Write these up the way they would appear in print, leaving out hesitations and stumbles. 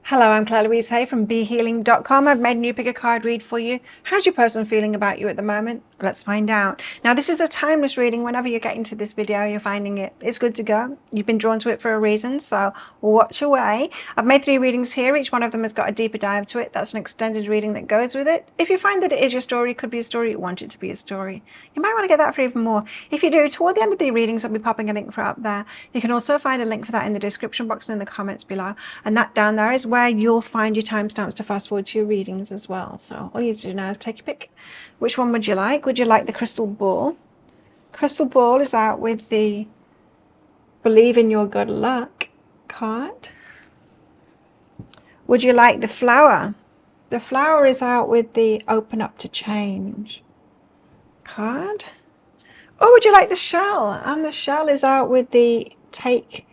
Hello, I'm Claire Louise Hay from BeHealing.com. I've made a new pick a card read for you. How's your person feeling about you at the moment? Let's find out. Now, this is a timeless reading. Whenever you're getting to this video, you're finding it's good to go. You've been drawn to it for a reason, so watch away. I've made 3 readings here. Each one of them has got a deeper dive to it. That's an extended reading that goes with it. If you find that it is your story, it could be a story, you want it to be a story, you might want to get that for even more. If you do, toward the end of the readings, I'll be popping a link for up there. You can also find a link for that in the description box and in the comments below. And that down there is where you'll find your timestamps to fast forward to your readings as well. So all you do now is take your pick. Which one would you like? Would you like the crystal ball? Crystal ball is out with the believe in your good luck card. Would you like the flower? The flower is out with the open up to change card. Or would you like the shell? And the shell is out with the take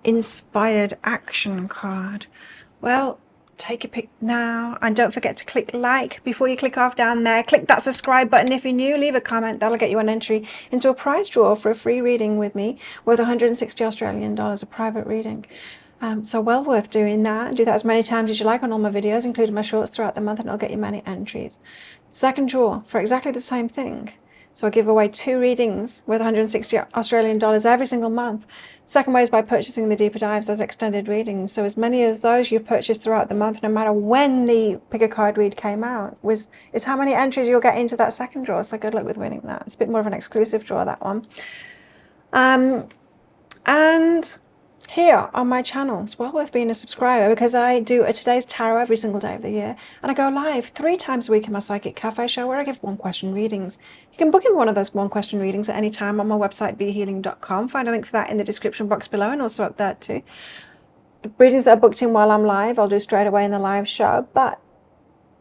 inspired action card. Well, take your pick now, and don't forget to click like before you click off down there. Click that subscribe button if you're new. Leave a comment. That'll get you an entry into a prize draw for a free reading with me worth 160 Australian dollars, a private reading. So well worth doing that. Do that as many times as you like on all my videos, including my shorts throughout the month, and it'll get you many entries. Second draw for exactly the same thing. So I give away 2 readings worth 160 Australian dollars every single month. Second way is by purchasing the deeper dives as extended readings. So as many as those you've purchased throughout the month, no matter when the pick a card read came out, is how many entries you'll get into that second draw. So good luck with winning that. It's a bit more of an exclusive draw, that one. And here on my channel, it's well worth being a subscriber, because I do a Today's Tarot every single day of the year, and I go live 3 times a week in my Psychic Cafe show where I give 1-question readings. You can book in one of those 1-question readings at any time on my website BeHealing.com. Find a link for that in the description box below, and also up there too. The readings that are booked in while I'm live, I'll do straight away in the live show, but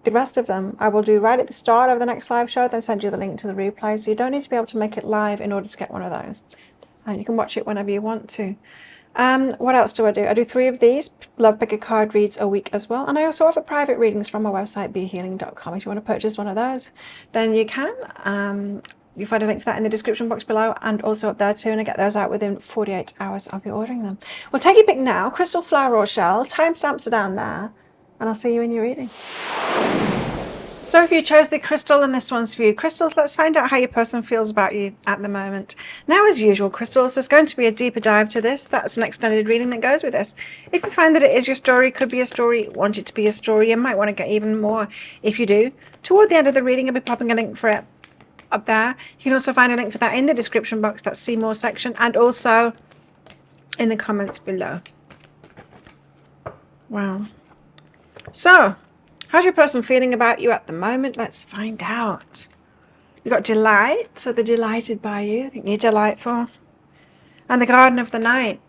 the rest of them I will do right at the start of the next live show, then send you the link to the replay, so you don't need to be able to make it live in order to get one of those. And you can watch it whenever you want to. What else do? I do 3 of these Love Pack card reads a week as well, and I also offer private readings from my website BeHealing.com. If you want to purchase one of those, then you can. You find a link for that in the description box below, and also up there too, and I get those out within 48 hours of you ordering them. Well, take your pick now, crystal, flower or shell. Timestamps are down there, and I'll see you in your reading. So if you chose the crystal, and this one's for you. Crystals, let's find out how your person feels about you at the moment. Now, as usual, crystals, there's going to be a deeper dive to this. That's an extended reading that goes with this. If you find that it is your story, could be a story, want it to be a story, you might want to get even more. If you do, toward the end of the reading, I'll be popping a link for it up there. You can also find a link for that in the description box, that see more section, and also in the comments below. Wow. So, how's your person feeling about you at the moment? Let's find out. You've got delight, so they're delighted by you. I think you're delightful. And the Garden of the Night.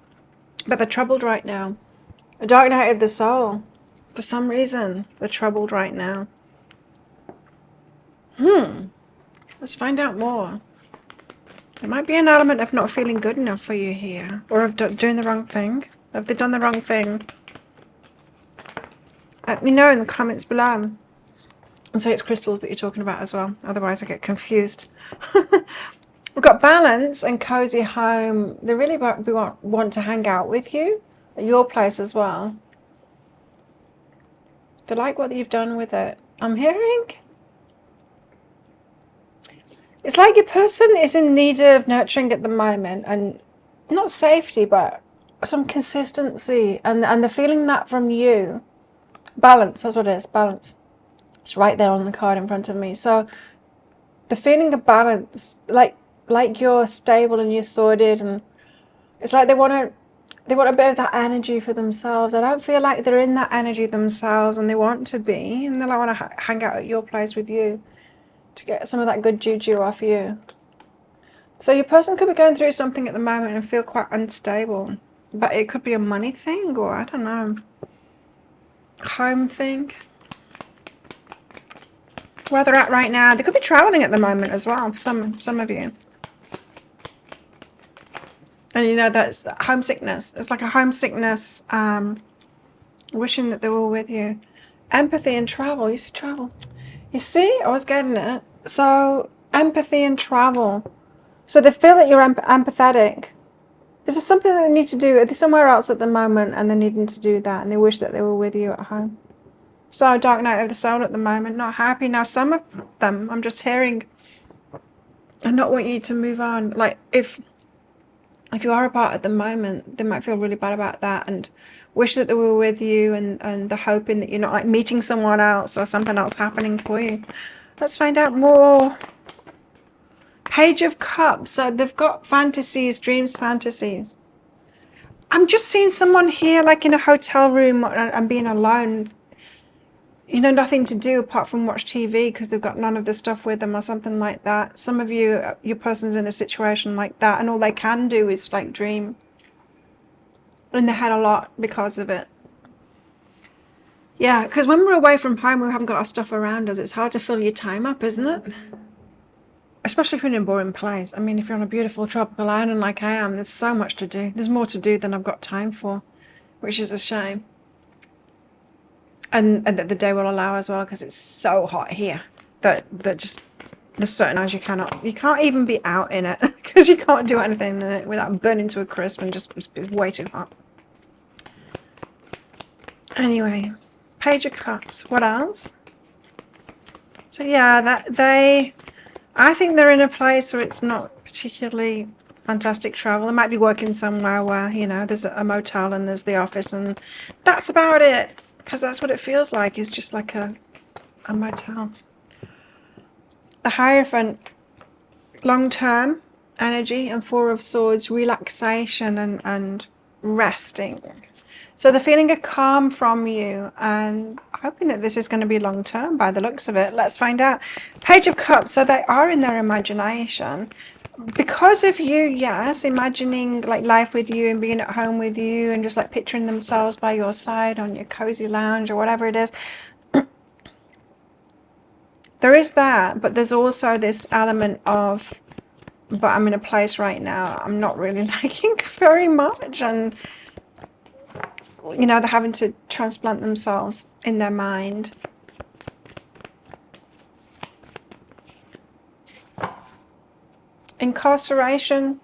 But they're troubled right now. A dark night of the soul. For some reason, they're troubled right now. Let's find out more. There might be an element of not feeling good enough for you here. Or of doing the wrong thing. Have they done the wrong thing? Let me know in the comments below. And say it's crystals that you're talking about as well. Otherwise I get confused. We've got balance and cozy home. They really want to hang out with you at your place as well. They like what you've done with it. I'm hearing it's like your person is in need of nurturing at the moment, and not safety, but some consistency, and the feeling that from you. Balance, that's what it is, balance. It's right there on the card in front of me. So the feeling of balance, like you're stable and you're sorted, and it's like they want a bit of that energy for themselves. I don't feel like they're in that energy themselves, and they want to be, and they want to hang out at your place with you to get some of that good juju off you. So your person could be going through something at the moment and feel quite unstable, but it could be a money thing, or I don't know, home thing. Where they're at right now, they could be traveling at the moment as well for some of you. And you know, that's homesickness. It's like a homesickness, wishing that they were with you. Empathy and travel. You see travel. You see, I was getting it. So empathy and travel. So they feel that you're empathetic. Is there something that they need to do? Are they somewhere else at the moment and they're needing to do that and they wish that they were with you at home? So Dark Night of the Soul at the moment, not happy. Now some of them, I'm just hearing, and not want you to move on. Like if you are apart at the moment, they might feel really bad about that and wish that they were with you, and they're hoping that you're not like meeting someone else or something else happening for you. Let's find out more. Page of Cups. So they've got fantasies, dreams, fantasies. I'm just seeing someone here like in a hotel room and being alone. You know, nothing to do apart from watch TV because they've got none of the stuff with them or something like that. Some of you, your person's in a situation like that and all they can do is like dream in their head a lot because of it. Yeah, because when we're away from home, we haven't got our stuff around us. It's hard to fill your time up, isn't it? Especially if you're in a boring place. I mean, if you're on a beautiful tropical island like I am, there's so much to do. There's more to do than I've got time for, which is a shame. And that the day will allow as well, because it's so hot here that just there's certain hours you can't even be out in it because you can't do anything in it without burning to a crisp and just it's way too hot. Anyway, Page of Cups. What else? So yeah, I think they're in a place where it's not particularly fantastic travel. They might be working somewhere where, you know, there's a motel and there's the office and that's about it. Because that's what it feels like. It's just like a motel. The Hierophant, long-term energy, and Four of Swords, relaxation and resting. So they're feeling a calm from you and hoping that this is going to be long-term by the looks of it. Let's find out. Page of Cups, so they are in their imagination. Because of you, yes, imagining like life with you and being at home with you and just like picturing themselves by your side on your cozy lounge or whatever it is. There is that, but there's also this element of, but I'm in a place right now I'm not really liking very much, and you know, they're having to transplant themselves in their mind. Incarceration.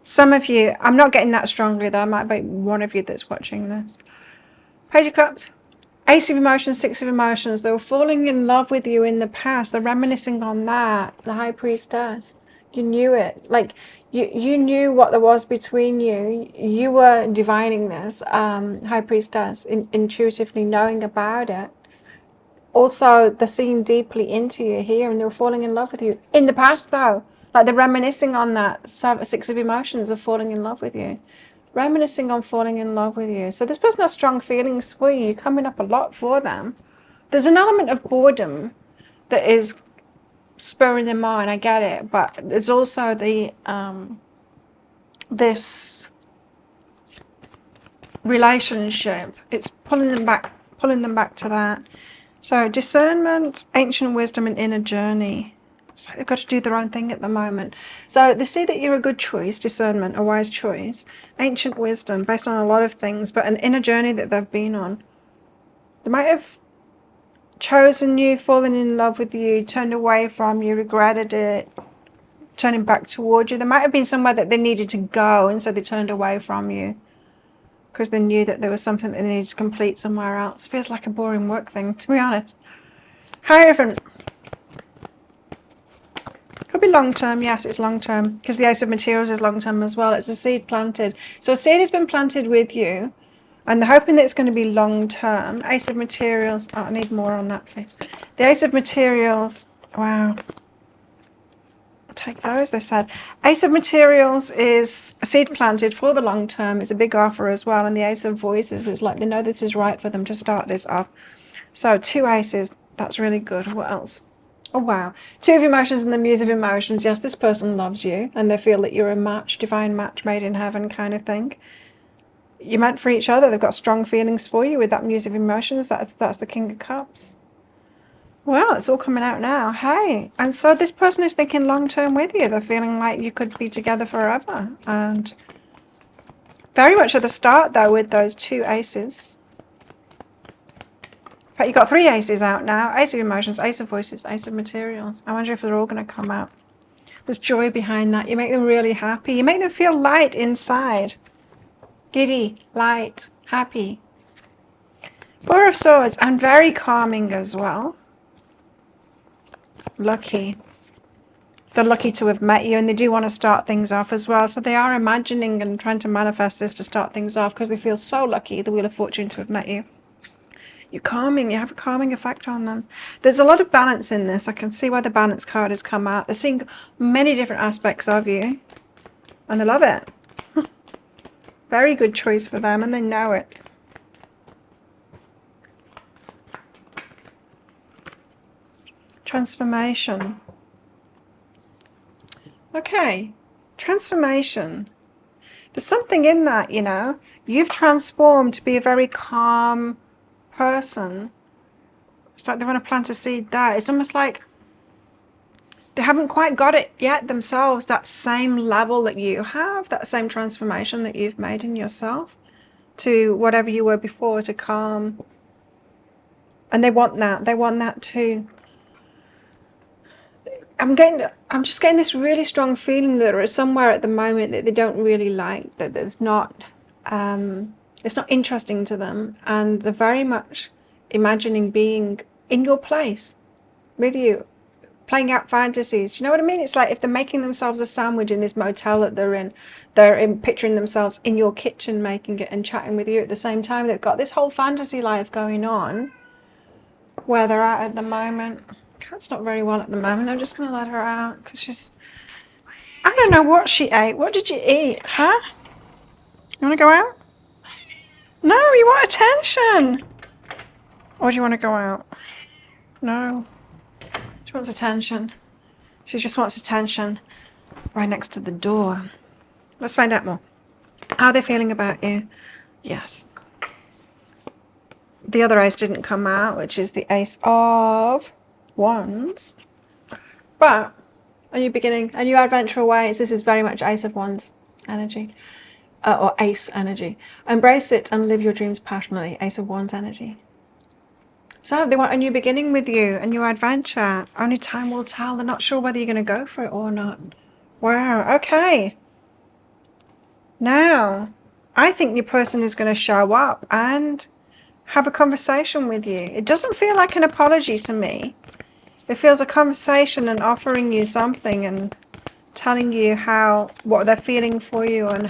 Some of you, I'm not getting that strongly though, I might be one of you that's watching this. Page of Cups. Ace of Emotions, Six of Emotions. They were falling in love with you in the past. They're reminiscing on that. The High Priestess. You knew it. Like, you knew what there was between you. You were divining this, High Priestess, intuitively knowing about it. Also, they're seeing deeply into you here and they were falling in love with you. In the past, though, like they're reminiscing on that Six of Emotions of falling in love with you. Reminiscing on falling in love with you. So this person has strong feelings for you. You're coming up a lot for them. There's an element of boredom that is spurring them on. I get it. But there's also the this relationship. It's pulling them back to that. So discernment, ancient wisdom, and inner journey. So they've got to do their own thing at the moment. So they see that you're a good choice, discernment, a wise choice, ancient wisdom, based on a lot of things, but an inner journey that they've been on. They might have chosen you, fallen in love with you, turned away from you, regretted it, turning back toward you. There might have been somewhere that they needed to go, and so they turned away from you because they knew that there was something that they needed to complete somewhere else. Feels like a boring work thing, to be honest. Hierophant. Could be long-term, yes, it's long-term, because the Ace of Materials is long-term as well. It's a seed planted. So a seed has been planted with you, and they're hoping that it's going to be long-term. Ace of Materials, oh, I need more on that face. The Ace of Materials, wow. I'll take those, they said. Ace of Materials is a seed planted for the long-term. It's a big offer as well, and the Ace of Voices is like they know this is right for them to start this off. So 2 aces, that's really good. What else? Oh, wow. 2 of Emotions and the Muse of Emotions. Yes, this person loves you and they feel that you're a match, divine match made in heaven kind of thing. You're meant for each other. They've got strong feelings for you with that Muse of Emotions. That's the King of Cups. Well, it's all coming out now. Hey. And so this person is thinking long-term with you. They're feeling like you could be together forever. And very much at the start, though, with those 2 aces. But you've got 3 aces out now. Ace of Emotions, Ace of Voices, Ace of Materials. I wonder if they're all going to come out. There's joy behind that. You make them really happy. You make them feel light inside. Giddy, light, happy. Four of Swords, and very calming as well. Lucky. They're lucky to have met you, and they do want to start things off as well. So they are imagining and trying to manifest this to start things off because they feel so lucky, the Wheel of Fortune, to have met you. You're calming. You have a calming effect on them. There's a lot of balance in this. I can see why the balance card has come out. They're seeing many different aspects of you, and they love it. Very good choice for them, and they know it. Transformation. Okay, transformation. There's something in that, you know. You've transformed to be a very calm person. It's like they want to plant a seed there. It's almost like they haven't quite got it yet themselves, that same level that you have, that same transformation that you've made in yourself to whatever you were before, to calm. And they want that. They want that too. I'm just getting this really strong feeling that there is somewhere at the moment that they don't really like, that it's not interesting to them, and they're very much imagining being in your place with you, playing out fantasies. Do you know what I mean? It's like if they're making themselves a sandwich in this motel that they're in picturing themselves in your kitchen making it and chatting with you at the same time. They've got this whole fantasy life going on where they're at the moment. Cat's not very well at the moment. I'm just going to let her out because I don't know what she ate. What did you eat? Huh? You want to go out? No, you want attention. Or do you want to go out? No. She wants attention. She just wants attention right next to the door. Let's find out more. How are they feeling about you? Yes. The other ace didn't come out, which is the Ace of Wands. But are you beginning a new adventure ways? This is very much Ace of Wands energy, or Ace energy. Embrace it and live your dreams passionately. Ace of Wands energy. So they want a new beginning with you, a new adventure. Only time will tell. They're not sure whether you're going to go for it or not. Wow. Okay. Now, I think your person is going to show up and have a conversation with you. It doesn't feel like an apology to me. It feels a conversation and offering you something and telling you what they're feeling for you and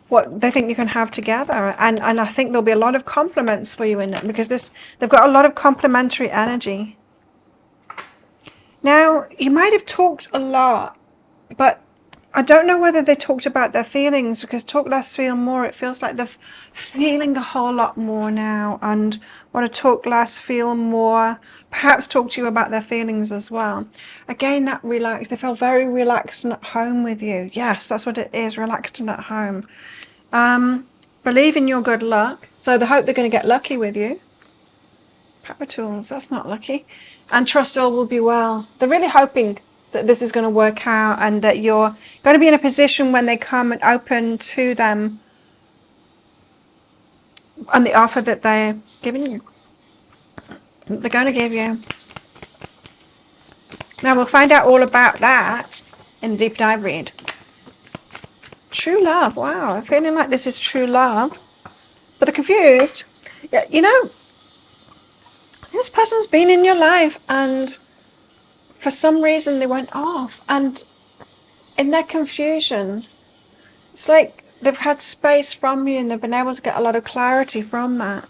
what they think you can have together. And I think there'll be a lot of compliments for you in it because they've got a lot of complementary energy. Now, you might have talked a lot, but I don't know whether they talked about their feelings, because talk less, feel more. It feels like they're feeling a whole lot more now and want to talk less, feel more, perhaps talk to you about their feelings as well. Again, that relaxed. They feel very relaxed and at home with you. Yes, that's what it is, relaxed and at home. Believe in your good luck. So they hope they're going to get lucky with you. Power tools, that's not lucky. And trust all will be well. They're really hoping that this is going to work out and that you're going to be in a position when they come and open to them and the offer that they're giving you, they're going to give you. Now we'll find out all about that in the deep dive read. True love. Wow, I'm feeling like this is true love. But they're confused. You know, this person's been in your life and for some reason they went off, and in their confusion, it's like they've had space from you and they've been able to get a lot of clarity from that.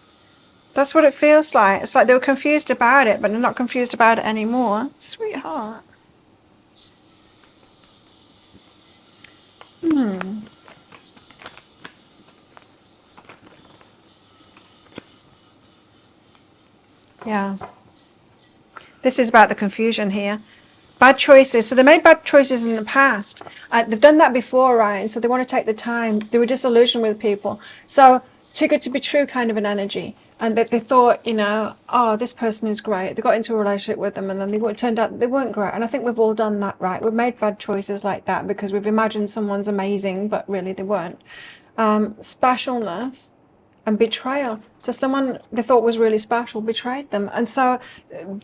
That's what it feels like. It's like they were confused about it, but they're not confused about it anymore. Sweetheart. Yeah. This is about the confusion here. Bad choices. So they made bad choices in the past. They've done that before, right? And so they want to take the time. They were disillusioned with people. So too good to be true kind of an energy. And that they thought, you know, oh, this person is great. They got into a relationship with them and then it turned out they weren't great. And I think we've all done that, right? We've made bad choices like that because we've imagined someone's amazing, but really they weren't. Specialness and betrayal. So someone they thought was really special betrayed them. And so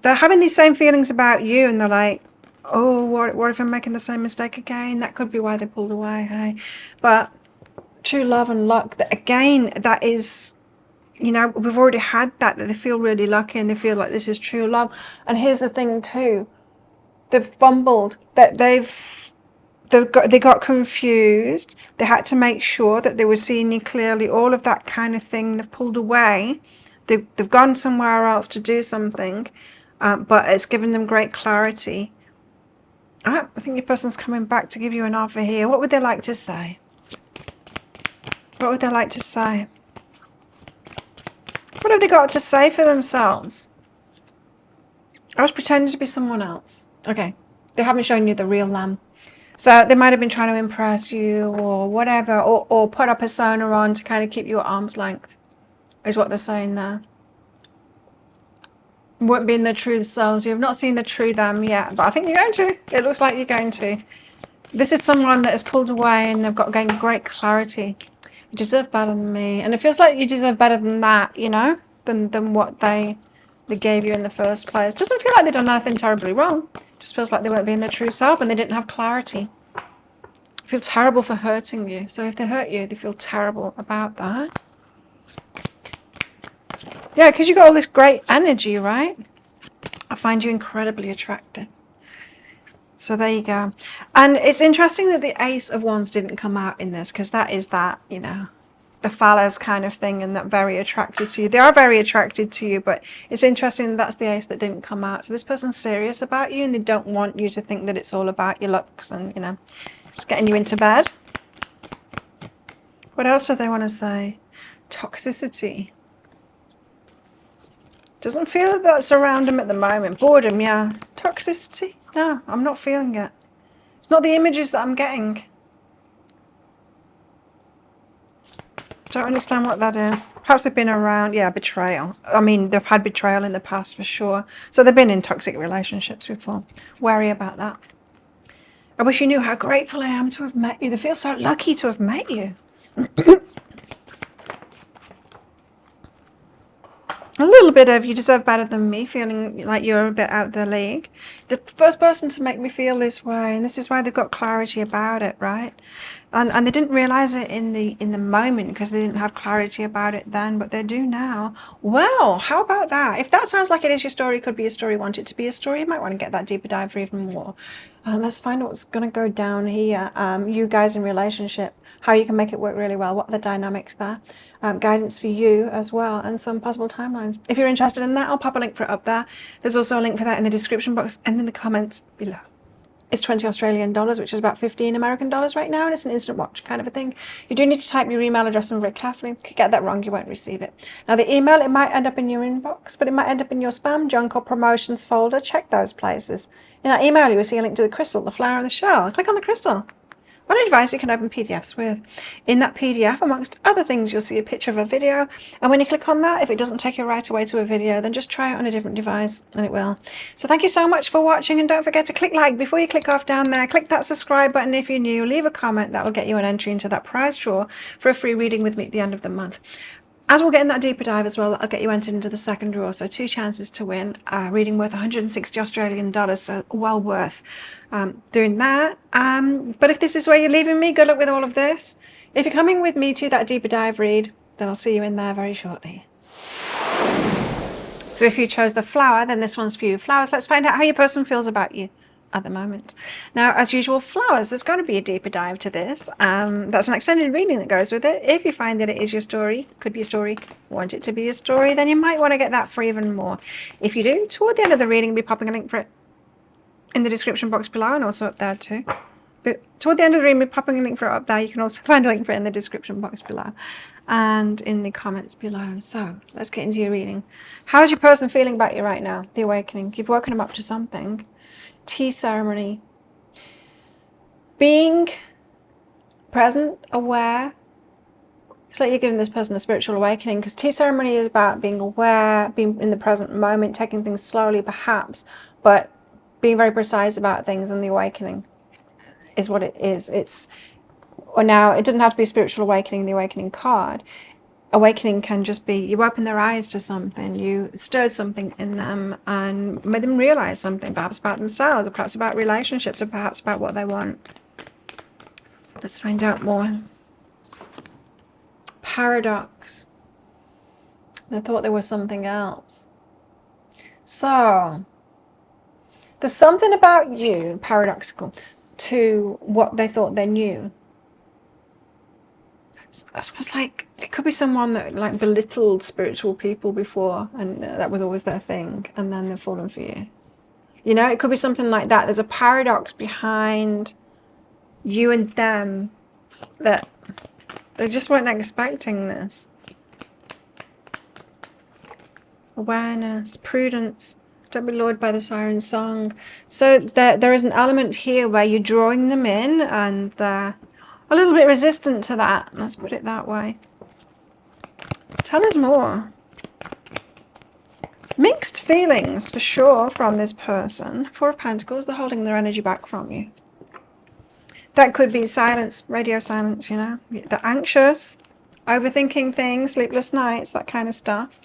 they're having these same feelings about you and they're like, oh, what if I'm making the same mistake again? That could be why they pulled away, hey? But true love and luck, again, that is, you know, we've already had that they feel really lucky and they feel like this is true love. And here's the thing too, they've fumbled, that they got confused. They had to make sure that they were seeing you clearly, all of that kind of thing. They've pulled away. They've gone somewhere else to do something, but it's given them great clarity. I think your person's coming back to give you an offer here. What would they like to say? What would they like to say? What have they got to say for themselves? I was pretending to be someone else. Okay. They haven't shown you the real them. So they might have been trying to impress you or whatever, or put a persona on to kind of keep you at arm's length, is what they're saying there. Won't be in their true selves. You have not seen the true them yet, but I think you're going to. It looks like you're going to. This is someone that has pulled away and they've got gained great clarity. You deserve better than me. And it feels like you deserve better than that, you know, than what they gave you in the first place. Doesn't feel like they've done anything terribly wrong. Just feels like they weren't being their true self and they didn't have clarity. I feel terrible for hurting you. So if they hurt you, they feel terrible about that. Yeah, because you got all this great energy, right? I find you incredibly attractive. So there you go. And it's interesting that the Ace of Wands didn't come out in this, because that is that, you know, the phallus kind of thing, and that very attracted to you. They are very attracted to you, but it's interesting that that's the Ace that didn't come out. So this person's serious about you and they don't want you to think that it's all about your looks and, you know, just getting you into bed. What else do they want to say? Toxicity. Doesn't feel that that's around them at the moment. Boredom, yeah. Toxicity? No, I'm not feeling it. It's not the images that I'm getting. Don't understand what that is. Perhaps they've been around, yeah, betrayal. I mean, they've had betrayal in the past for sure. So they've been in toxic relationships before. Worry about that. I wish you knew how grateful I am to have met you. They feel so lucky to have met you. A little bit of you deserve better than me, feeling like you're a bit out of the league. The first person to make me feel this way, and this is why they've got clarity about it, right? And they didn't realize it in the moment because they didn't have clarity about it then, but they do now. Well, how about that? If that sounds like it is your story, could be a story, want it to be a story, you might want to get that deeper dive for even more. Let's find out what's going to go down here. You guys in relationship, how you can make it work really well, what are the dynamics there, guidance for you as well, and some possible timelines. If you're interested in that, I'll pop a link for it up there. There's also a link for that in the description box and in the comments below. It's 20 Australian dollars, which is about 15 American dollars right now, and it's an instant watch kind of a thing. You do need to type your email address in very carefully. If you get that wrong, you won't receive it. Now, the email, it might end up in your inbox, but it might end up in your spam, junk, or promotions folder. Check those places. In that email, you will see a link to the crystal, the flower, and the shell. Click on the crystal. On a device you can open PDFs with. In that PDF, amongst other things, you'll see a picture of a video, and when you click on that, if it doesn't take you right away to a video, then just try it on a different device and it will. So thank you so much for watching, and don't forget to click like before you click off down there. Click that subscribe button if you're new. Leave a comment, that will get you an entry into that prize draw for a free reading with me at the end of the month. As we'll get in that deeper dive as well, I'll get you entered into the second draw. So 2 chances to win, reading worth 160 Australian dollars, so well worth doing that. But if this is where you're leaving me, good luck with all of this. If you're coming with me to that deeper dive read, then I'll see you in there very shortly. So if you chose the flower, then this one's for you. Flowers, let's find out how your person feels about you at the moment. Now, as usual, flowers, there's going to be a deeper dive to this. That's an extended reading that goes with it. If you find that it is your story, could be a story, want it to be a story, then you might want to get that for even more. If you do, toward the end of the reading, I'll be popping a link for it in the description box below and also up there too. But toward the end of the reading, we're popping a link for it up there. You can also find a link for it in the description box below and in the comments below. So let's get into your reading. How's your person feeling about you right now? The awakening. You've woken them up to something. Tea ceremony. Being present, aware. It's like you're giving this person a spiritual awakening, because tea ceremony is about being aware, being in the present moment, taking things slowly perhaps, but being very precise about things, and the awakening is what it is. Or now, it doesn't have to be a spiritual awakening, the awakening card. awakening can just be you open their eyes to something, you stirred something in them and made them realize something, perhaps about themselves, or perhaps about relationships, or perhaps about what they want. Let's find out more. Paradox. They thought there was something else. So there's something about you paradoxical to what they thought they knew. I suppose like it could be someone that like belittled spiritual people before, and that was always their thing, and then they've fallen for you. You know, it could be something like that. There's a paradox behind you and them that they just weren't expecting this. Awareness, prudence, don't be lured by the siren song. So there is an element here where you're drawing them in, and they're a little bit resistant to that. Let's put it that way. Tell us more. Mixed feelings for sure from this person. Four of Pentacles, they're holding their energy back from you. That could be silence, radio silence, you know. They're anxious, overthinking things, sleepless nights, that kind of stuff.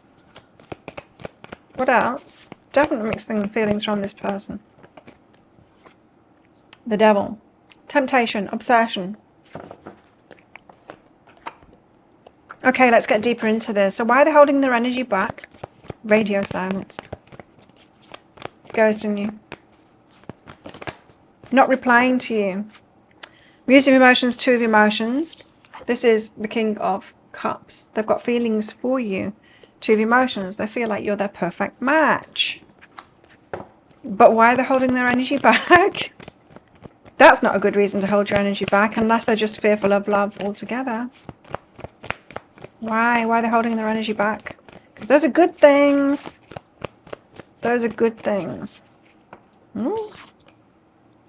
What else? Definitely mixed feelings from this person. The Devil. Temptation, obsession. Okay, let's get deeper into this. So why are they holding their energy back? Radio silence. Ghosting you. Not replying to you. Muse of Emotions, Two of Emotions. This is the King of Cups. They've got feelings for you. Two of Emotions. They feel like you're their perfect match. But why are they holding their energy back? That's not a good reason to hold your energy back, unless they're just fearful of love altogether. Why? Why are they holding their energy back? Because those are good things. Those are good things.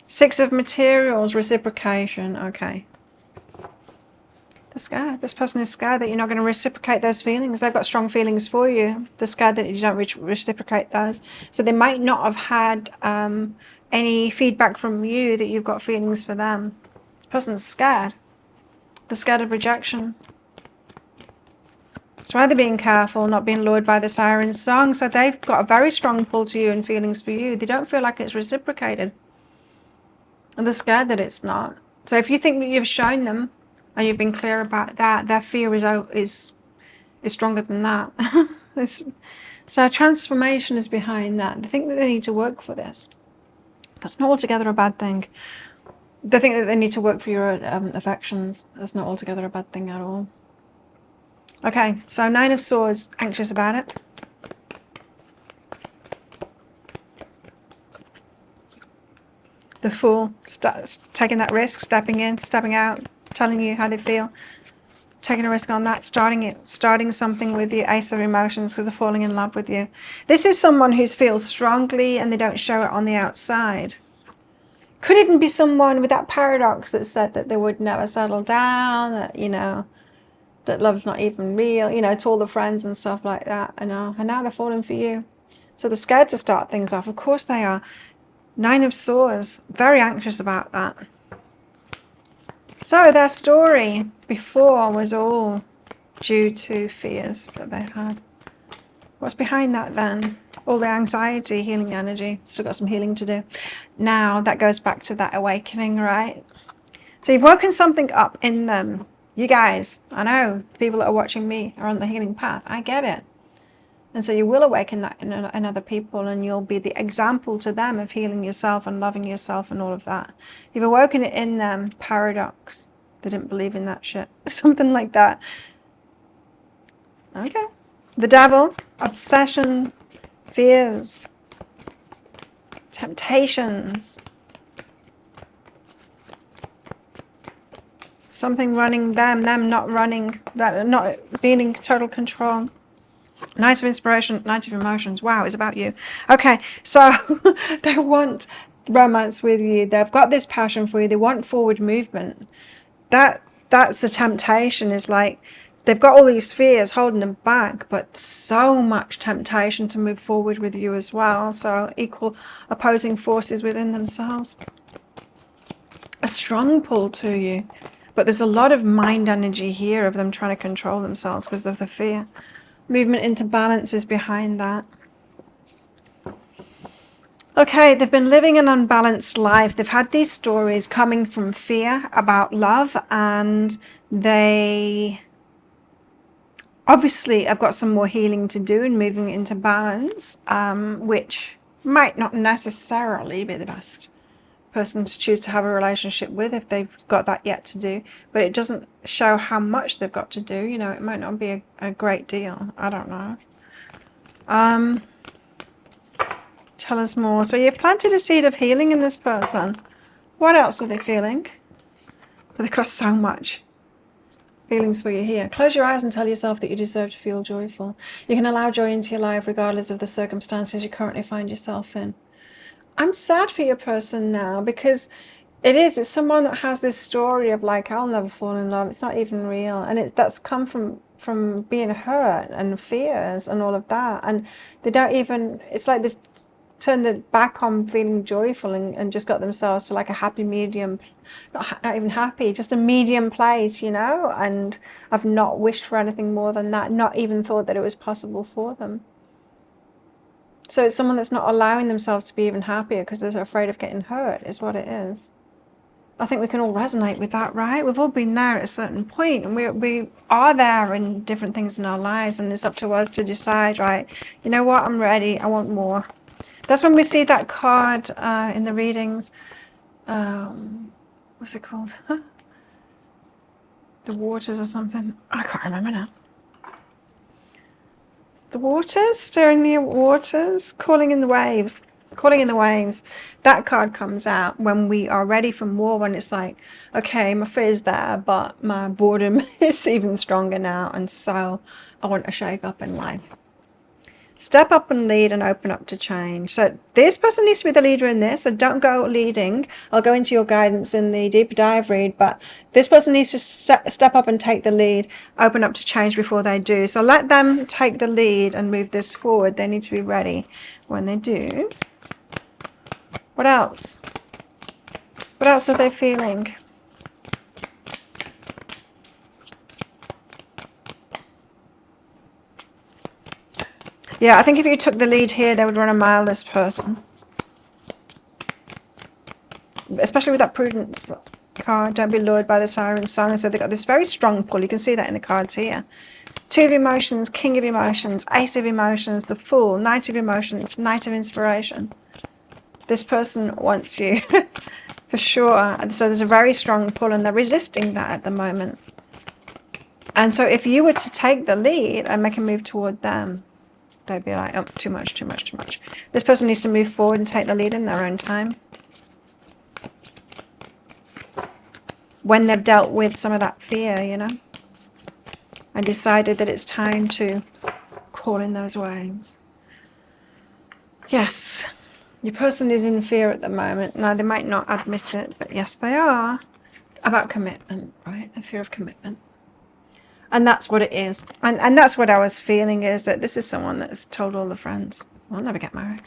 Six of Materials, reciprocation. Okay. They're scared. This person is scared that you're not going to reciprocate those feelings. They've got strong feelings for you. They're scared that you don't reciprocate those. So they might not have had any feedback from you that you've got feelings for them. This person's scared. They're scared of rejection. That's why they're being careful, not being lured by the siren song. So they've got a very strong pull to you and feelings for you. They don't feel like it's reciprocated. And they're scared that it's not. So if you think that you've shown them and you've been clear about that, their fear is stronger than that. So transformation is behind that. They think that they need to work for this. That's not altogether a bad thing. They think that they need to work for your affections. That's not altogether a bad thing at all. Okay, so Nine of Swords, anxious about it. The Fool, taking that risk, stepping in, stepping out, telling you how they feel, taking a risk on that, starting something with the Ace of Emotions because they're falling in love with you. This is someone who feels strongly and they don't show it on the outside. Could even be someone with that paradox that said that they would never settle down, that, you know, that love's not even real, you know, to all the friends and stuff like that. And now they're falling for you. So they're scared to start things off. Of course they are. Nine of Swords, very anxious about that. So their story before was all due to fears that they had. What's behind that then? All the anxiety, healing energy. Still got some healing to do. Now that goes back to that awakening, right? So you've woken something up in them. You guys, I know people that are watching me are on the healing path. I get it. And so you will awaken that in other people, and you'll be the example to them of healing yourself and loving yourself and all of that. You've awoken it in them. Paradox. They didn't believe in that shit. Something like that. Okay. The Devil. Obsession. Fears. Temptations. Something running them not running, that not being in total control. Knight of Inspiration, Knight of Emotions. Wow, it's about you. Okay, so they want romance with you. They've got this passion for you. They want forward movement. That's the temptation, is like they've got all these fears holding them back, but so much temptation to move forward with you as well. So equal opposing forces within themselves. A strong pull to you. But there's a lot of mind energy here of them trying to control themselves because of the fear. Movement into balance is behind that. Okay, they've been living an unbalanced life. They've had these stories coming from fear about love, and they obviously have got some more healing to do and moving into balance, which might not necessarily be the best person to choose to have a relationship with if they've got that yet to do. But it doesn't show how much they've got to do. You know, it might not be a great deal. I don't know. Tell us more. So you've planted a seed of healing in this person. What else are they feeling? But they've got so much feelings for you here. Close your eyes and tell yourself that you deserve to feel joyful. You can allow joy into your life regardless of the circumstances you currently find yourself in. I'm sad for your person now because it's someone that has this story of like, I'll never fall in love. It's not even real. And that's come from being hurt and fears and all of that. And they don't even, it's like they've turned their back on feeling joyful and just got themselves to like a happy medium, not even happy, just a medium place, you know, and I've not wished for anything more than that, not even thought that it was possible for them. So it's someone that's not allowing themselves to be even happier because they're afraid of getting hurt is what it is. I think we can all resonate with that, right? We've all been there at a certain point, and we are there in different things in our lives, and it's up to us to decide, right, you know what, I'm ready, I want more. That's when we see that card in the readings. What's it called? The waters or something. I can't remember now. The waters, stirring the waters, calling in the waves. Calling in the waves. That card comes out when we are ready for more, when it's like, okay, my fear's there, but my boredom is even stronger now, and so I want to shake up in life. Step up and lead and open up to change. So this person needs to be the leader in this, so don't go leading. I'll go into your guidance in the deeper dive read, but this person needs to step up and take the lead, open up to change before they do. So let them take the lead and move this forward. They need to be ready when they do. What else? What else are they feeling? Yeah, I think if you took the lead here, they would run a mile, this person. Especially with that prudence card. Don't be lured by the siren song. So they've got this very strong pull. You can see that in the cards here. Two of emotions, king of emotions, ace of emotions, the fool, knight of emotions, knight of inspiration. This person wants you for sure. So there's a very strong pull, and they're resisting that at the moment. And so if you were to take the lead and make a move toward them, they'd be like, oh, too much, too much, too much. This person needs to move forward and take the lead in their own time. When they've dealt with some of that fear, you know, and decided that it's time to call in those waves. Yes, your person is in fear at the moment. Now, they might not admit it, but yes, they are. About commitment, right? A fear of commitment. And that's what it is. And that's what I was feeling, is that this is someone that's told all the friends, I'll never get married.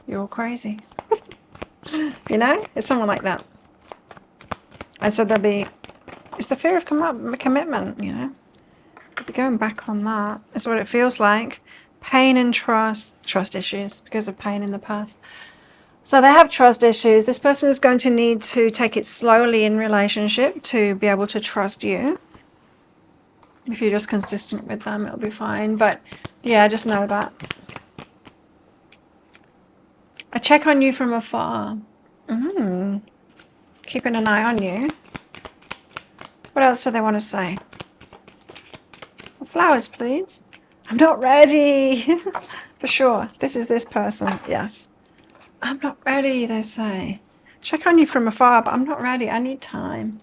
You're all crazy. You know? It's someone like that. And so it's the fear of commitment, you know? They'll be going back on that. That's what it feels like. Pain and trust issues because of pain in the past. So they have trust issues. This person is going to need to take it slowly in relationship to be able to trust you. If you're just consistent with them, it'll be fine. But yeah, just know that. I check on you from afar. Keeping an eye on you. What else do they want to say? Flowers, please. I'm not ready. For sure. This is this person. Yes. I'm not ready, they say. Check on you from afar, but I'm not ready. I need time.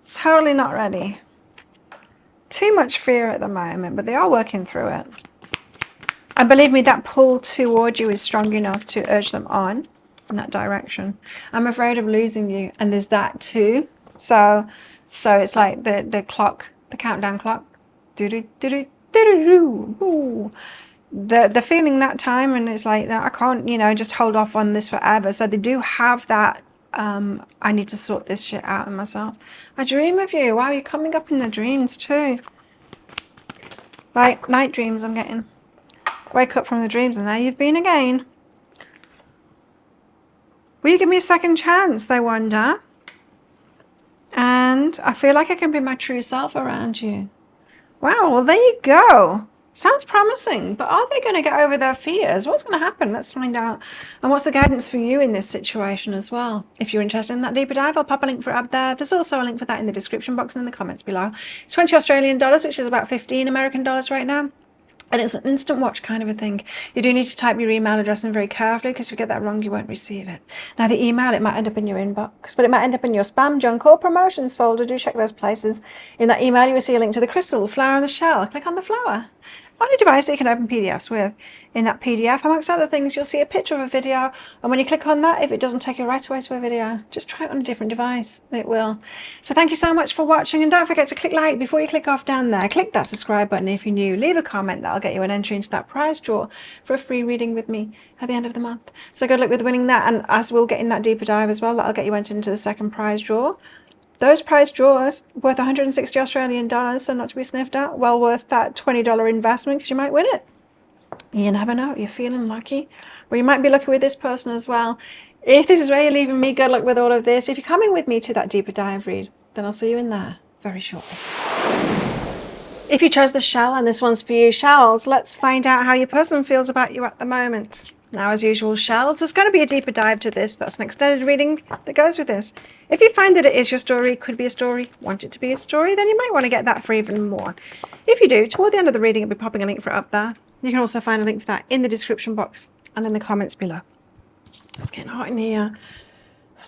Totally not ready. Too much fear at the moment, but they are working through it. And believe me, that pull toward you is strong enough to urge them on in that direction. I'm afraid of losing you, and there's that too. So it's like the clock, the countdown clock. They're feeling that time, and it's like, no, I can't, you know, just hold off on this forever. So they do have that I need to sort this shit out in myself. I dream of you. Wow, you're coming up in the dreams too. Like night dreams I'm getting. Wake up from the dreams and there you've been again. Will you give me a second chance, they wonder? And I feel like I can be my true self around you. Wow, well there you go. Sounds promising, but are they going to get over their fears? What's going to happen? Let's find out. And what's the guidance for you in this situation as well? If you're interested in that deeper dive, I'll pop a link for it up there. There's also a link for that in the description box and in the comments below. It's 20 Australian dollars, which is about 15 American dollars right now. And it's an instant watch kind of a thing. You do need to type your email address in very carefully, because if you get that wrong, you won't receive it. Now, the email, it might end up in your inbox, but it might end up in your spam, junk, or promotions folder. Do check those places. In that email, you will see a link to the crystal, the flower, and the shell. Click on the flower on a device that you can open PDFs with. In that PDF, amongst other things, you'll see a picture of a video, and when you click on that, if it doesn't take you right away to a video, just try it on a different device. It will. So thank you so much for watching, and don't forget to click like before you click off down there. Click that subscribe button if you're new. Leave a comment. That'll get you an entry into that prize draw for a free reading with me at the end of the month. So good luck with winning that, and as we'll get in that deeper dive as well, that'll get you entered into the second prize draw. Those prize draws worth 160 Australian dollars, so not to be sniffed at. Well worth that $20 investment, because you might win it. You never know. You're feeling lucky. Or you might be lucky with this person as well. If this is where you're leaving me, good luck with all of this. If you're coming with me to that deeper dive read, then I'll see you in there very shortly. If you chose the shell, and this one's for you, shells, let's find out how your person feels about you at the moment. Now, as usual, shells, there's going to be a deeper dive to this. That's an extended reading that goes with this. If you find that it is your story, could be a story, want it to be a story, then you might want to get that for even more. If you do, toward the end of the reading, I'll be popping a link for it up there. You can also find a link for that in the description box and in the comments below. It's getting hot in here.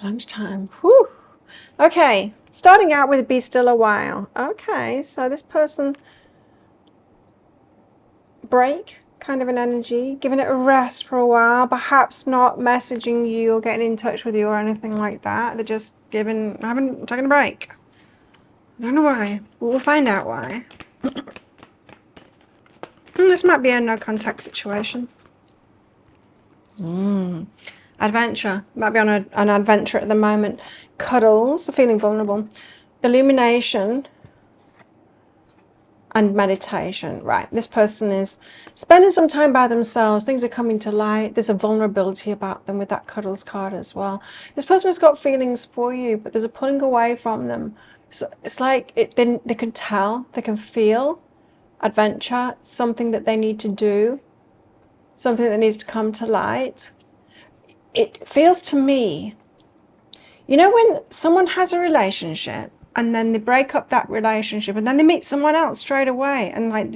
Lunchtime. Whew. Okay, starting out with be still a while. Okay, so this person, break kind of an energy, giving it a rest for a while, perhaps not messaging you or getting in touch with you or anything like that. They're just taking a break. I don't know why, but we'll find out why. This might be a no contact situation. Adventure. Might be on an adventure at the moment. Cuddles, feeling vulnerable. Illumination and meditation. Right, this person is spending some time by themselves. Things are coming to light. There's a vulnerability about them with that cuddles card as well. This person has got feelings for you, but there's a pulling away from them. So it's like they can tell, they can feel adventure, something that they need to do, something that needs to come to light. It feels to me, you know, when someone has a relationship and then they break up that relationship and then they meet someone else straight away, and like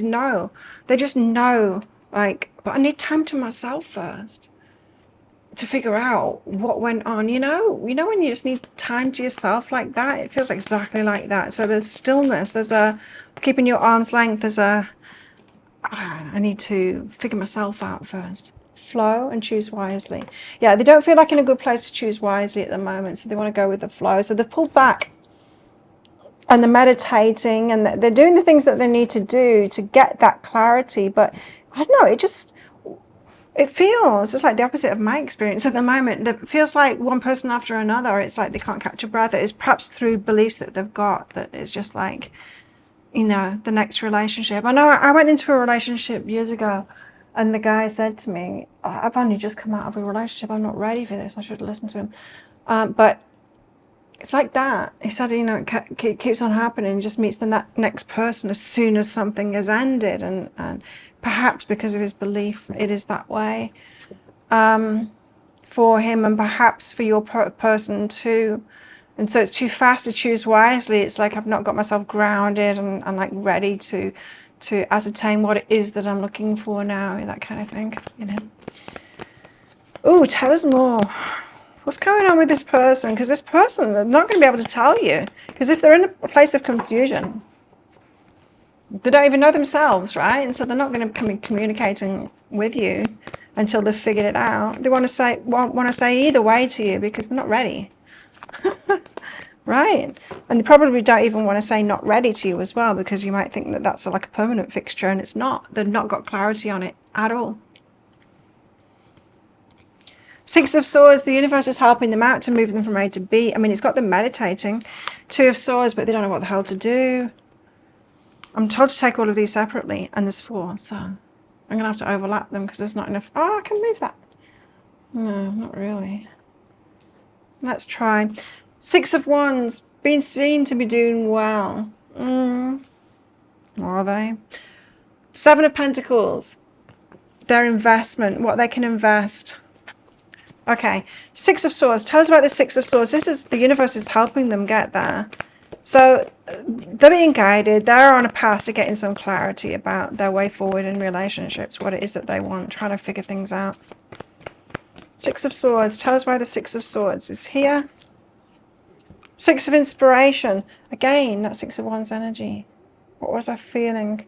they just know, like, but I need time to myself first to figure out what went on. You know when you just need time to yourself like that, it feels exactly like that. So there's stillness, there's a keeping your arm's length, there's a I need to figure myself out first. Flow and choose wisely. Yeah, they don't feel like in a good place to choose wisely at the moment, so they want to go with the flow. So they've pulled back and they're meditating and they're doing the things that they need to do to get that clarity. But I don't know, it feels just like the opposite of my experience at the moment. It feels like one person after another. It's like they can't catch a breath. It is perhaps through beliefs that they've got that is just like, you know, the next relationship. I know I went into a relationship years ago, and the guy said to me, I've only just come out of a relationship. I'm not ready for this. I should have listened to him. But it's like that. He said, you know, it keeps on happening. He just meets the next person as soon as something has ended. And perhaps because of his belief, it is that way for him, and perhaps for your person too. And so it's too fast to choose wisely. It's like I've not got myself grounded and like ready to ascertain what it is that I'm looking for now, that kind of thing, you know. Oh, tell us more. What's going on with this person? Because this person, they're not going to be able to tell you. Because if they're in a place of confusion, they don't even know themselves, right? And so they're not going to be communicating with you until they've figured it out. They want to say either way to you because they're not ready. Right, and they probably don't even want to say not ready to you as well, because you might think that that's like a permanent fixture, and it's not. They've not got clarity on it at all. Six of Swords, the universe is helping them out to move them from A to B. I mean, it's got them meditating. Two of Swords, but they don't know what the hell to do. I'm told to take all of these separately, and there's four, so I'm going to have to overlap them because there's not enough. Oh, I can move that. No, not really. Let's try. Six of Wands, being seen to be doing well. Are they? Seven of Pentacles, their investment, what they can invest. Okay, Six of Swords. Tell us about the Six of Swords. This is, the universe is helping them get there. So they're being guided. They're on a path to getting some clarity about their way forward in relationships, what it is that they want, trying to figure things out. Six of Swords. Tell us why the Six of Swords is here. Six of Inspiration. Again, that Six of Wands energy. What was I feeling?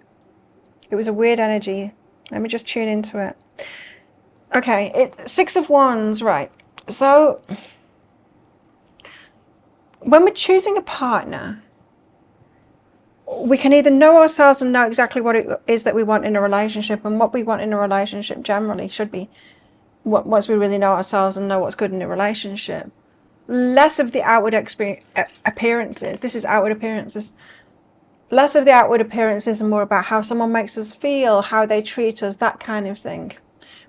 It was a weird energy. Let me just tune into it. Okay, Six of Wands, right. So when we're choosing a partner, we can either know ourselves and know exactly what it is that we want in a relationship, and what we want in a relationship generally should be, once we really know ourselves and know what's good in a relationship, less of the outward appearances. This is outward appearances. Less of the outward appearances and more about how someone makes us feel, how they treat us, that kind of thing,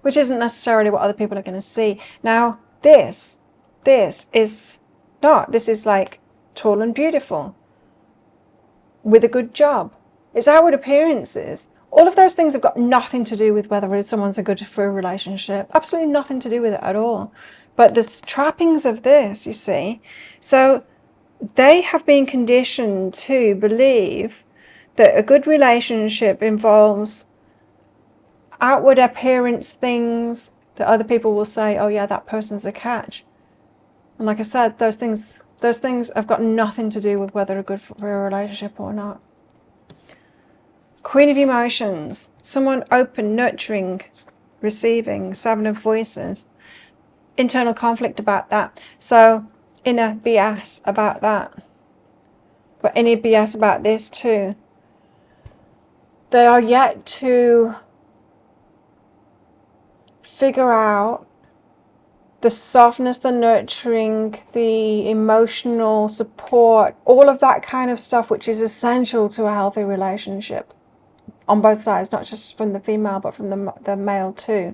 which isn't necessarily what other people are going to see. Now, this is not. This is like tall and beautiful, with a good job. It's outward appearances. All of those things have got nothing to do with whether someone's a good for a relationship. Absolutely nothing to do with it at all. But the trappings of this, you see. So they have been conditioned to believe that a good relationship involves outward appearance things that other people will say, oh yeah, that person's a catch. And like I said, those things have got nothing to do with whether they're good for a relationship or not. Queen of Emotions, someone open, nurturing, receiving. Seven of Voices, internal conflict about that. So inner BS about that. But inner BS about this too. They are yet to figure out the softness, the nurturing, the emotional support, all of that kind of stuff, which is essential to a healthy relationship on both sides, not just from the female, but from the male too.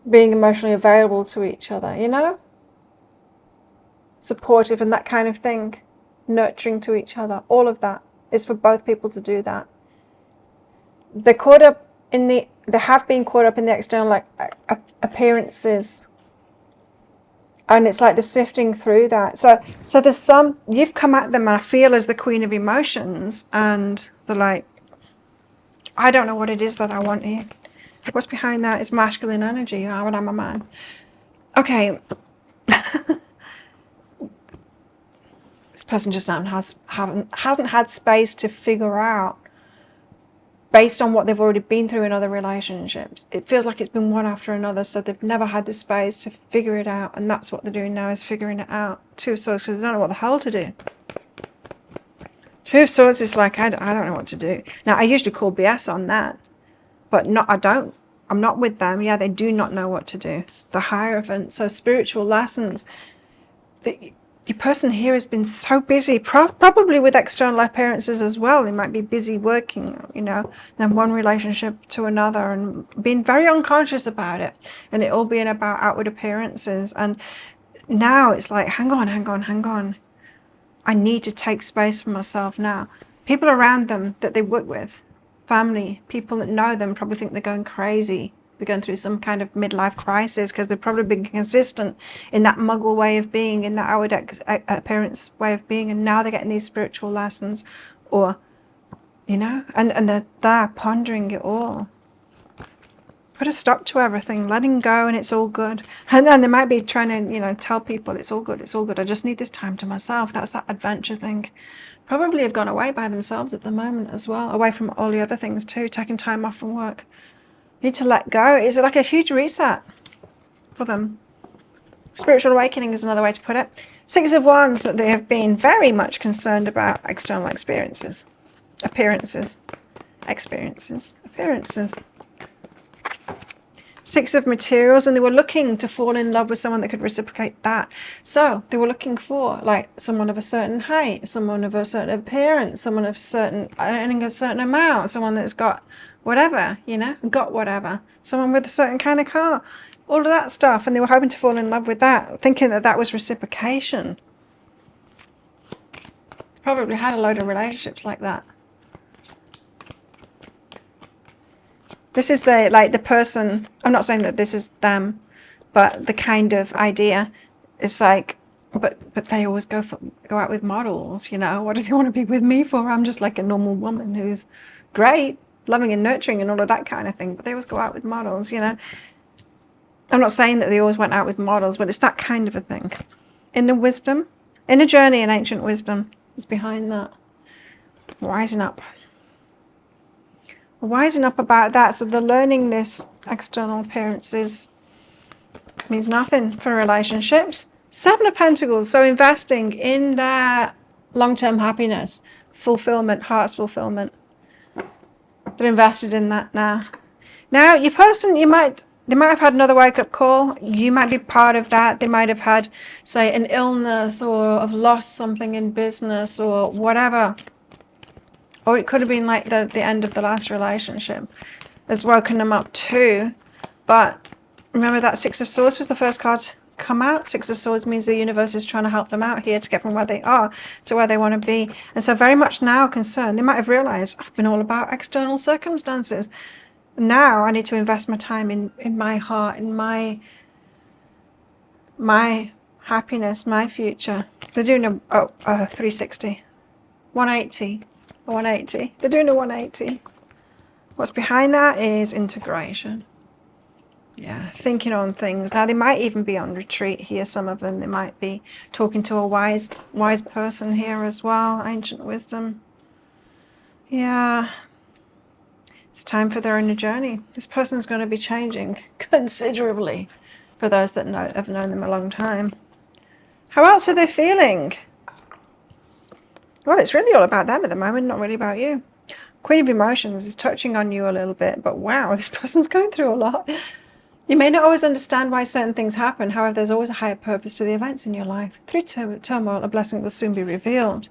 Being emotionally available to each other, you know? Supportive and that kind of thing. Nurturing to each other. All of that is for both people to do that. They're caught up in they have been caught up in the external appearances, and it's like the sifting through that. So there's some, you've come at them, I feel, as the Queen of Emotions, and they're like, I don't know what it is that I want here. What's behind that is masculine energy. Oh, and I'm a man. Okay. This person just hasn't had space to figure out, based on what they've already been through in other relationships. It feels like it's been one after another, so they've never had the space to figure it out, and that's what they're doing now, is figuring it out. Two of Swords, because they don't know what the hell to do. Two of Swords is like, I don't know what to do. Now, I usually call BS on that, but I'm not with them. Yeah, they do not know what to do. The Hierophant, so spiritual lessons. Your person here has been so busy, probably with external appearances as well. They might be busy working, you know, then one relationship to another, and being very unconscious about it, and it all being about outward appearances. And now it's like, hang on. I need to take space for myself now. People around them that they work with, family, people that know them, probably think they're going crazy. They're going through some kind of midlife crisis because they've probably been consistent in that muggle way of being, in that outward appearance way of being, and now they're getting these spiritual lessons, or, you know, and they're there pondering it all. Put a stop to everything, letting go, and it's all good. And then they might be trying to, you know, tell people it's all good, I just need this time to myself. That's that adventure thing. Probably have gone away by themselves at the moment as well, away from all the other things too, taking time off from work. Need to let go. It's like a huge reset for them. Spiritual awakening is another way to put it. Six of Wands, but they have been very much concerned about external appearances. Six of materials, and they were looking to fall in love with someone that could reciprocate that. So they were looking for like someone of a certain height, someone of a certain appearance, someone of certain earning a certain amount, someone that's got whatever, you know, got whatever, someone with a certain kind of car, all of that stuff. And they were hoping to fall in love with that, thinking that that was reciprocation. Probably had a load of relationships like that. This is the person, I'm not saying that this is them, but the kind of idea is like, but they always go out with models, you know. What do they want to be with me for? I'm just like a normal woman who's great, loving and nurturing and all of that kind of thing, but they always go out with models, you know. I'm not saying that they always went out with models, but it's that kind of a thing. Inner wisdom, inner journey and ancient wisdom is behind that. Rising up. Wising up about that, so the learning this external appearances means nothing for relationships. Seven of Pentacles, so investing in their long-term happiness, fulfillment, heart's fulfillment. They're invested in that now. Now, your person, they might have had another wake-up call. You might be part of that. They might have had, say, an illness or have lost something in business or whatever. Or it could have been like the end of the last relationship has woken them up too. But remember that Six of Swords was the first card to come out. Six of Swords means the universe is trying to help them out here to get from where they are to where they want to be. And so very much now concerned, they might have realized I've been all about external circumstances. Now I need to invest my time in my heart, in my happiness, my future. They're doing a 360, 180. 180. They're doing a 180. What's behind that is integration. Yeah, thinking on things. Now, they might even be on retreat here, some of them. They might be talking to a wise person here as well. Ancient wisdom. Yeah. It's time for their inner journey. This person's going to be changing considerably for those that have known them a long time. How else are they feeling? Well, it's really all about them at the moment, not really about you. Queen of Emotions is touching on you a little bit, but wow, this person's going through a lot. You may not always understand why certain things happen. However, there's always a higher purpose to the events in your life. Through turmoil, a blessing will soon be revealed.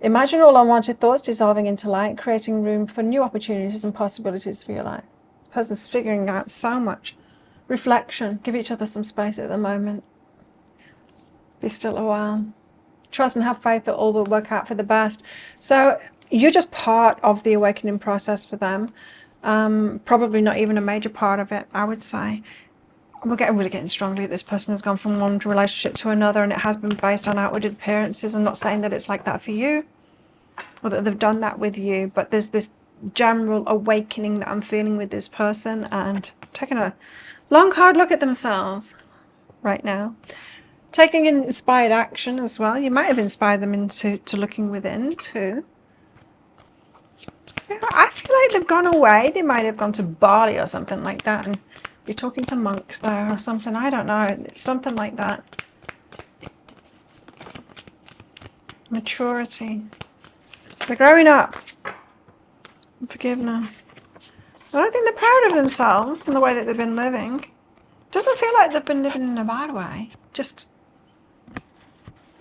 Imagine all unwanted thoughts dissolving into light, creating room for new opportunities and possibilities for your life. This person's figuring out so much. Reflection. Give each other some space at the moment. Be still a while. Trust and have faith that all will work out for the best. So you're just part of the awakening process for them. Probably not even a major part of it, I would say. We're really getting strongly that this person has gone from one relationship to another, and it has been based on outward appearances. I'm not saying that it's like that for you or that they've done that with you, but there's this general awakening that I'm feeling with this person and taking a long, hard look at themselves right now. Taking inspired action as well. You might have inspired them into looking within too. Yeah, I feel like they've gone away. They might have gone to Bali or something like that and be talking to monks there or something. I don't know. It's something like that. Maturity. They're growing up. Forgiveness. I don't think they're proud of themselves and the way that they've been living. Doesn't feel like they've been living in a bad way. Just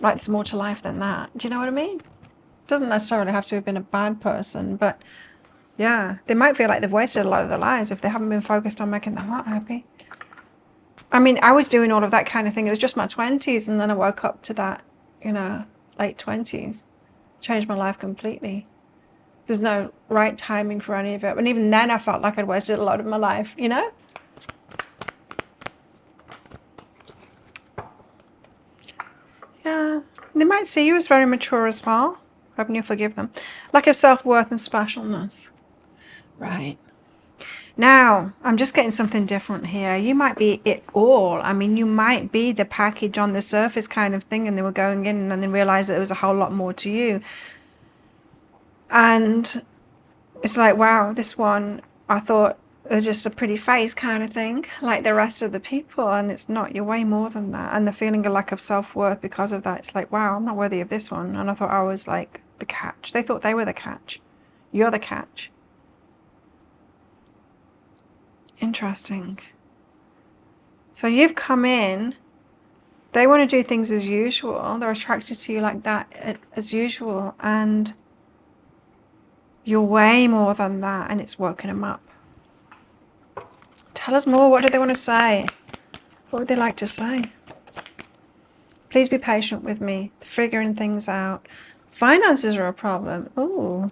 like there's more to life than that. Do you know what I mean? Doesn't necessarily have to have been a bad person, but yeah, they might feel like they've wasted a lot of their lives if they haven't been focused on making their heart happy. I mean, I was doing all of that kind of thing. It was just my 20s, and then I woke up to that, late 20s. Changed my life completely. There's no right timing for any of it. And even then I felt like I'd wasted a lot of my life, Yeah, they might see you as very mature as well. Hoping you'll forgive them. Lack of self-worth and specialness. Right. Now, I'm just getting something different here. You might be it all. I mean, you might be the package on the surface kind of thing, and they were going in and then they realized that there was a whole lot more to you. And it's like, wow, this one, I thought they're just a pretty face kind of thing, like the rest of the people, and it's not. You're way more than that. And the feeling of lack of self-worth because of that, it's like, wow, I'm not worthy of this one. And I thought I was like the catch. They thought they were the catch. You're the catch. Interesting. So you've come in. They want to do things as usual. They're attracted to you like that as usual. And you're way more than that. And it's woken them up. Tell us more. What do they want to say? What would they like to say? Please be patient with me. Figuring things out. Finances are a problem. Ooh.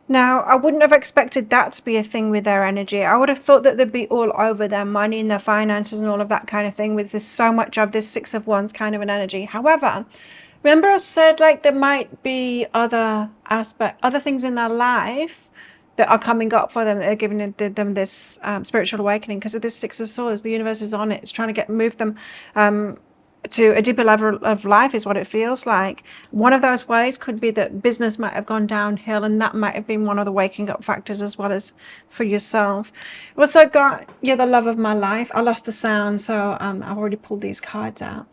Now, I wouldn't have expected that to be a thing with their energy. I would have thought that they'd be all over their money and their finances and all of that kind of thing with this so much of this Six of Wands kind of an energy. However, remember I said like there might be other things in their life that are coming up for them, that are giving them this spiritual awakening because of this Six of Swords. The universe is on it. It's trying to move them to a deeper level of life is what it feels like. One of those ways could be that business might have gone downhill, and that might have been one of the waking up factors as well as for yourself. Also got, you're the love of my life. I lost the sound, so I've already pulled these cards out.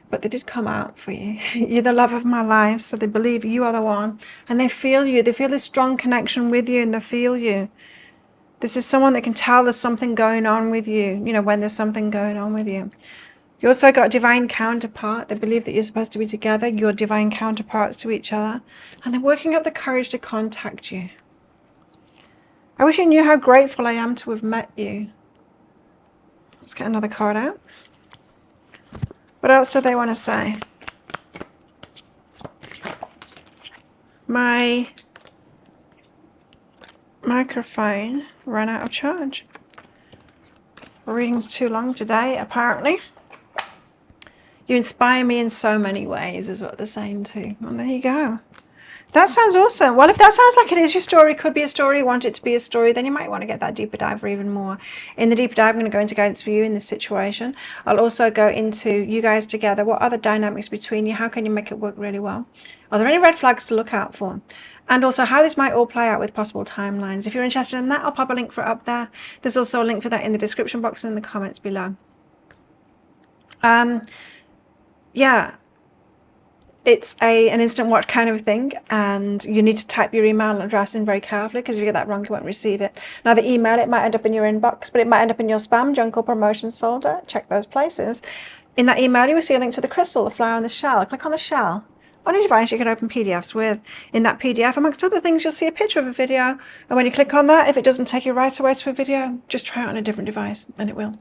But they did come out for you. You're the love of my life, so they believe you are the one. And they feel you. They feel this strong connection with you, and they feel you. This is someone that can tell there's something going on with you, you know, when there's something going on with you. You also got a divine counterpart. They believe that you're supposed to be together. You're divine counterparts to each other. And they're working up the courage to contact you. I wish you knew how grateful I am to have met you. Let's get another card out. What else do they want to say? My microphone ran out of charge. Reading's too long today, apparently. You inspire me in so many ways, is what they're saying too. And there you go. That sounds awesome. Well, if that sounds like it is your story, could be a story, you want it to be a story, then you might want to get that deeper dive for even more. In the deeper dive, I'm going to go into guidance for you in this situation. I'll also go into you guys together. What are the dynamics between you? How can you make it work really well? Are there any red flags to look out for? And also how this might all play out with possible timelines. If you're interested in that, I'll pop a link for it up there. There's also a link for that in the description box and in the comments below. Yeah, it's an instant watch kind of thing, and you need to type your email address in very carefully, because if you get that wrong, you won't receive it. Now, the email, it might end up in your inbox, but it might end up in your spam, junk, or promotions folder. Check those places. In that email, you will see a link to the crystal, the flower, and the shell. Click on the shell. On your device, you can open PDFs with. In that PDF, amongst other things, you'll see a picture of a video, and when you click on that, if it doesn't take you right away to a video, just try it on a different device, and it will.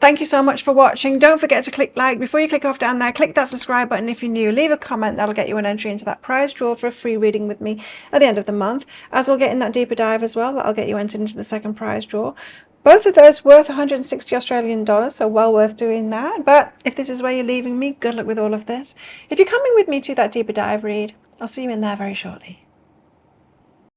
Thank you so much for watching. Don't forget to click like. Before you click off down there, click that subscribe button if you're new. Leave a comment. That'll get you an entry into that prize draw for a free reading with me at the end of the month. As we'll get in that deeper dive as well, that'll get you entered into the second prize draw. Both of those worth 160 Australian dollars, so well worth doing that. But if this is where you're leaving me, good luck with all of this. If you're coming with me to that deeper dive read, I'll see you in there very shortly.